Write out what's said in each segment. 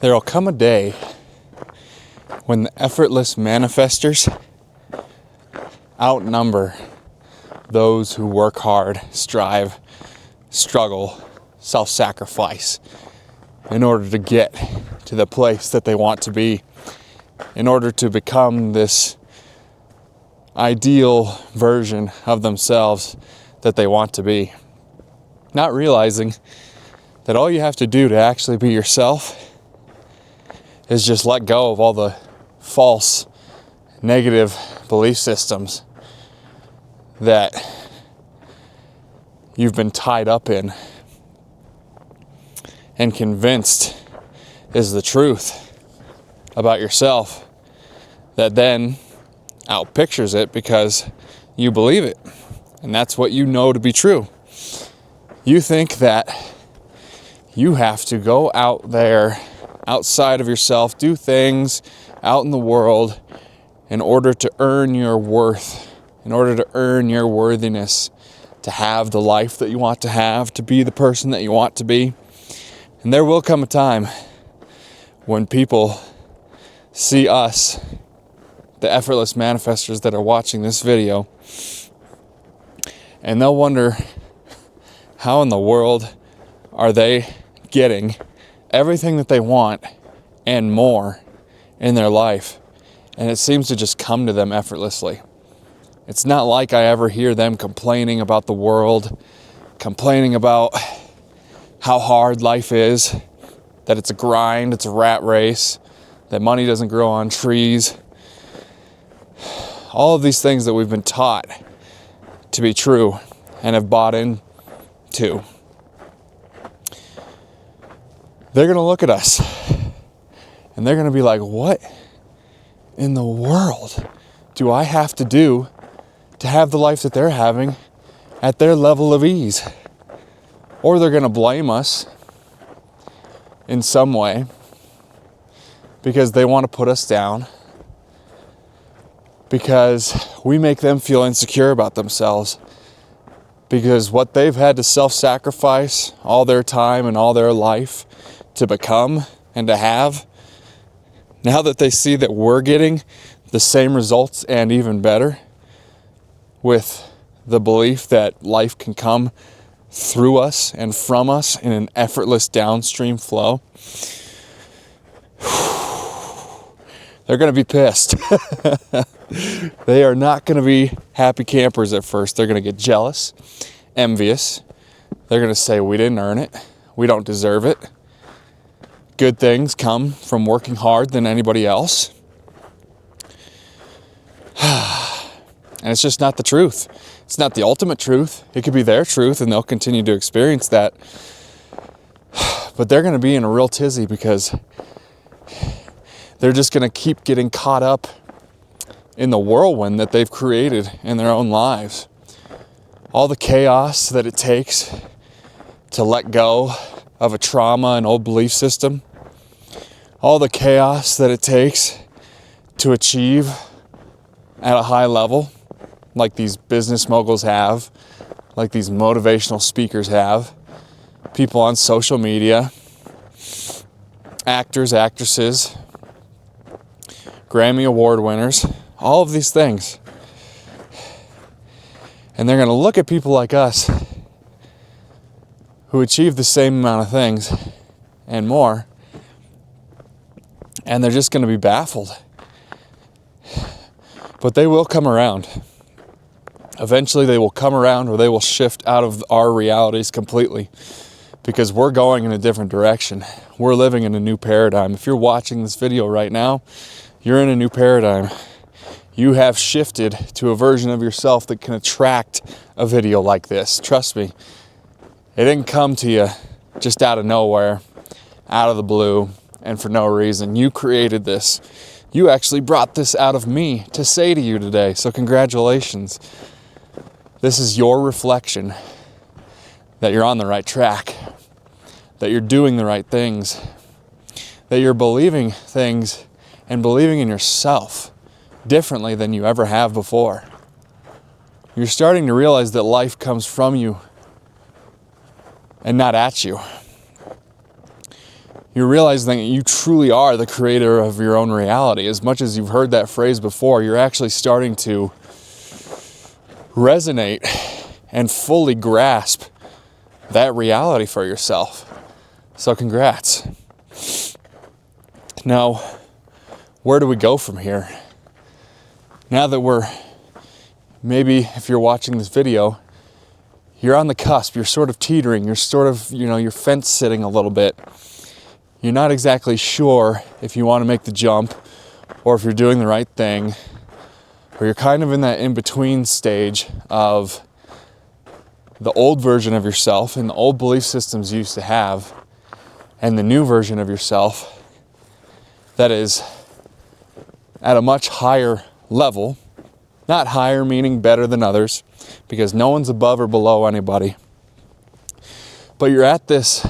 There will come a day when the effortless manifestors outnumber those who work hard, strive, struggle, self-sacrifice in order to get to the place that they want to be, in order to become this ideal version of themselves that they want to be. Not realizing that all you have to do to actually be yourself is just let go of all the false, negative belief systems that you've been tied up in and convinced is the truth about yourself, that then outpictures it because you believe it, and that's what you know to be true. You think that you have to go out there, outside of yourself, do things out in the world in order to earn your worth, in order to earn your worthiness, to have the life that you want to have, to be the person that you want to be. And there will come a time when people see us, the effortless manifestors that are watching this video, and they'll wonder, how in the world are they getting everything that they want and more in their life? And it seems to just come to them effortlessly. It's not like I ever hear them complaining about the world, complaining about how hard life is, that it's a grind, it's a rat race, that money doesn't grow on trees. All of these things that we've been taught to be true and have bought into. They're going to look at us and they're going to be like, what in the world do I have to do to have the life that they're having at their level of ease? Or they're going to blame us in some way because they want to put us down, because we make them feel insecure about themselves, because what they've had to self-sacrifice all their time and all their life to become and to have, now that they see that we're getting the same results and even better, with the belief that life can come through us and from us in an effortless downstream flow, they're going to be pissed. They are not going to be happy campers at first. They're going to get jealous, envious. They're going to say, we didn't earn it. We don't deserve it. Good things come from working hard than anybody else. And it's just not the truth. It's not the ultimate truth. It could be their truth and they'll continue to experience that. But they're going to be in a real tizzy because they're just going to keep getting caught up in the whirlwind that they've created in their own lives. All the chaos that it takes to let go of a trauma and old belief system. All the chaos that it takes to achieve at a high level, like these business moguls have, like these motivational speakers have, people on social media, actors, actresses, Grammy Award winners, all of these things. And they're going to look at people like us who achieve the same amount of things and more, and they're just going to be baffled. But they will come around. Eventually they will come around, or they will shift out of our realities completely, because we're going in a different direction. We're living in a new paradigm. If you're watching this video right now, you're in a new paradigm. You have shifted to a version of yourself that can attract a video like this. Trust me, it didn't come to you just out of nowhere, out of the blue, and for no reason. You created this. You actually brought this out of me to say to you today. So congratulations. This is your reflection that you're on the right track, that you're doing the right things, that you're believing things and believing in yourself differently than you ever have before. You're starting to realize that life comes from you and not at you. You're realizing that you truly are the creator of your own reality. As much as you've heard that phrase before, you're actually starting to resonate and fully grasp that reality for yourself. So congrats. Now, where do we go from here? Now that maybe if you're watching this video, you're on the cusp, you're sort of teetering, you're sort of, you're fence sitting a little bit. You're not exactly sure if you want to make the jump or if you're doing the right thing, or you're kind of in that in-between stage of the old version of yourself and the old belief systems you used to have and the new version of yourself that is at a much higher level. Not higher meaning better than others, because no one's above or below anybody. But you're at this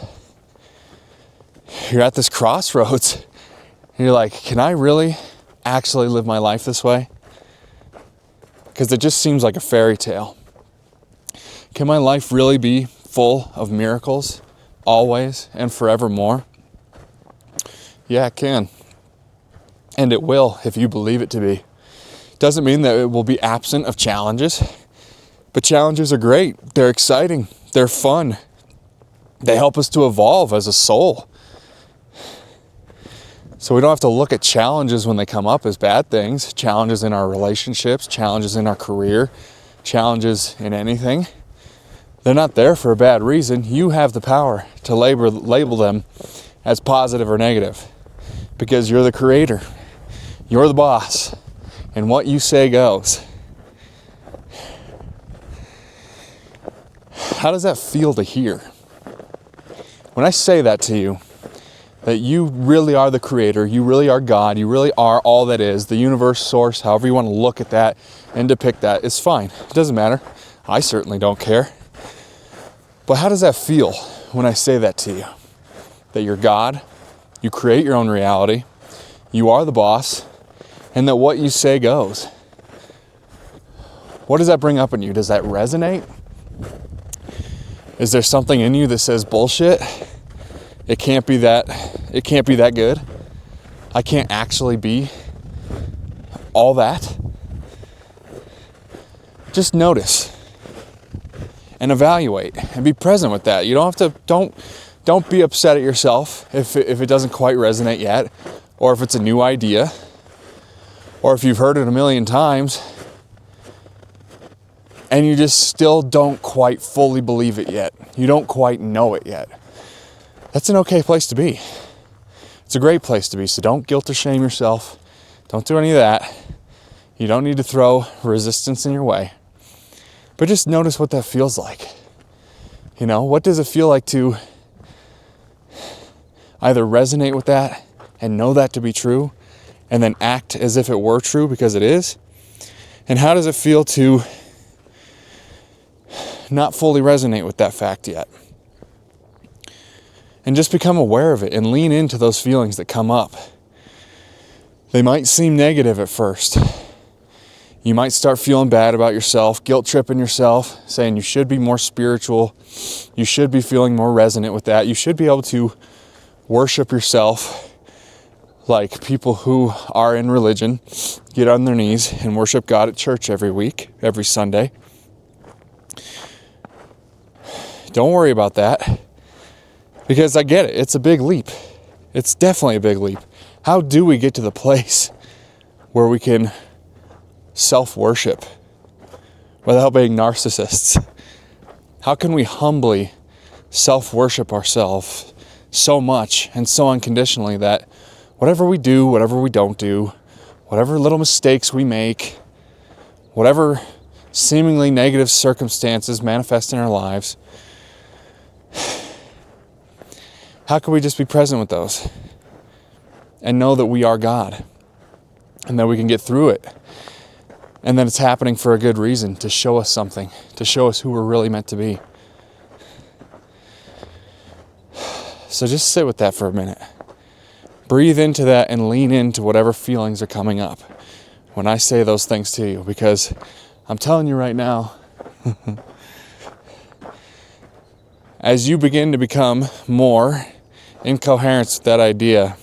crossroads, and you're like, can I really actually live my life this way? Because it just seems like a fairy tale. Can my life really be full of miracles, always and forevermore? Yeah, it can. And it will, if you believe it to be. Doesn't mean that it will be absent of challenges, but challenges are great. They're exciting. They're fun. They help us to evolve as a soul. So we don't have to look at challenges when they come up as bad things. Challenges in our relationships, challenges in our career, challenges in anything. They're not there for a bad reason. You have the power to label them as positive or negative, because you're the creator. You're the boss. And what you say goes. How does that feel to hear? When I say that to you, that you really are the creator, you really are God, you really are all that is, the universe, source, however you want to look at that and depict that, it's fine. It doesn't matter. I certainly don't care. But how does that feel when I say that to you? That you're God, you create your own reality, you are the boss, and that what you say goes. What does that bring up in you? Does that resonate? Is there something in you that says bullshit? It can't be that good. I can't actually be all that. Just notice and evaluate and be present with that. You don't have to, don't be upset at yourself if it doesn't quite resonate yet, or if it's a new idea, or if you've heard it a million times and you just still don't quite fully believe it yet. You don't quite know it yet. That's an okay place to be. It's a great place to be. So don't guilt or shame yourself. Don't do any of that. You don't need to throw resistance in your way. But just notice what that feels like. What does it feel like to either resonate with that and know that to be true, and then act as if it were true because it is? And how does it feel to not fully resonate with that fact yet? And just become aware of it and lean into those feelings that come up. They might seem negative at first. You might start feeling bad about yourself, guilt tripping yourself, saying you should be more spiritual. You should be feeling more resonant with that. You should be able to worship yourself like people who are in religion, get on their knees and worship God at church every week, every Sunday. Don't worry about that, because I get it. It's a big leap. It's definitely a big leap. How do we get to the place where we can self-worship without being narcissists? How can we humbly self-worship ourselves so much and so unconditionally that whatever we do, whatever we don't do, whatever little mistakes we make, whatever seemingly negative circumstances manifest in our lives, how can we just be present with those and know that we are God and that we can get through it, and that it's happening for a good reason, to show us something, to show us who we're really meant to be? So just sit with that for a minute. Breathe into that and lean into whatever feelings are coming up when I say those things to you, because I'm telling you right now, as you begin to become more in coherence with that idea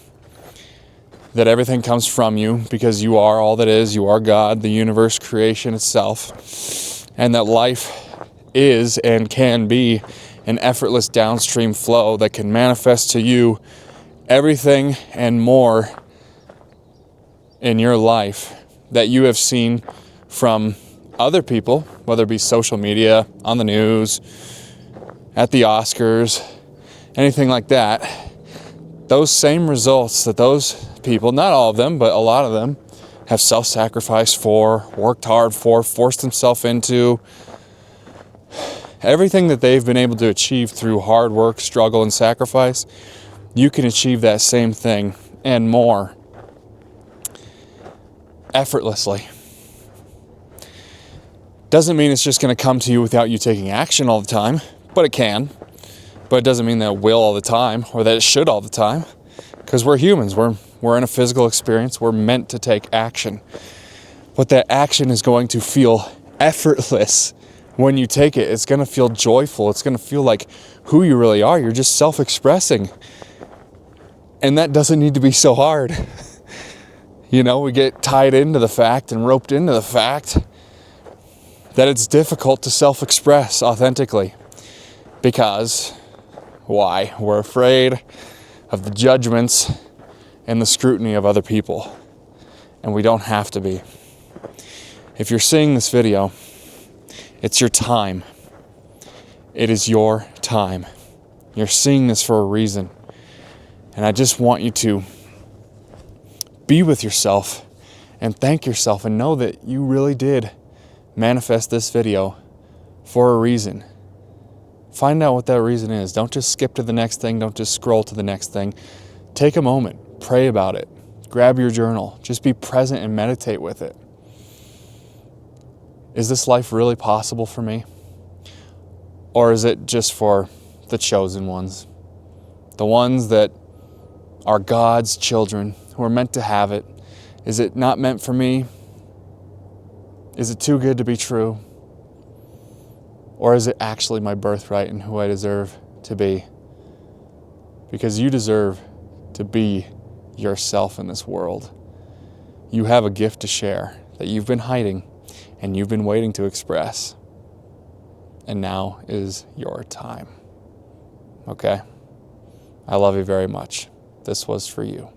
that everything comes from you because you are all that is, you are God, the universe, creation itself, and that life is and can be an effortless downstream flow that can manifest to you everything and more in your life that you have seen from other people, whether it be social media, on the news, at the Oscars, anything like that. Those same results that those people, not all of them, but a lot of them, have self-sacrificed for, worked hard for, forced themselves into, everything that they've been able to achieve through hard work, struggle, and sacrifice, you can achieve that same thing and more effortlessly. Doesn't mean it's just going to come to you without you taking action all the time, but it can. But it doesn't mean that it will all the time or that it should all the time, because we're humans. We're in a physical experience. We're meant to take action. But that action is going to feel effortless when you take it. It's going to feel joyful. It's going to feel like who you really are. You're just self-expressing. And that doesn't need to be so hard. You know, we get tied into the fact and roped into the fact that it's difficult to self-express authentically. Because, why? We're afraid of the judgments and the scrutiny of other people. And we don't have to be. If you're seeing this video, it's your time. It is your time. You're seeing this for a reason. And I just want you to be with yourself and thank yourself and know that you really did manifest this video for a reason. Find out what that reason is. Don't just skip to the next thing. Don't just scroll to the next thing. Take a moment. Pray about it. Grab your journal. Just be present and meditate with it. Is this life really possible for me? Or is it just for the chosen ones? The ones that are God's children who are meant to have it. Is it not meant for me? Is it too good to be true? Or is it actually my birthright and who I deserve to be? Because you deserve to be yourself in this world. You have a gift to share that you've been hiding and you've been waiting to express. And now is your time. Okay? I love you very much. This was for you.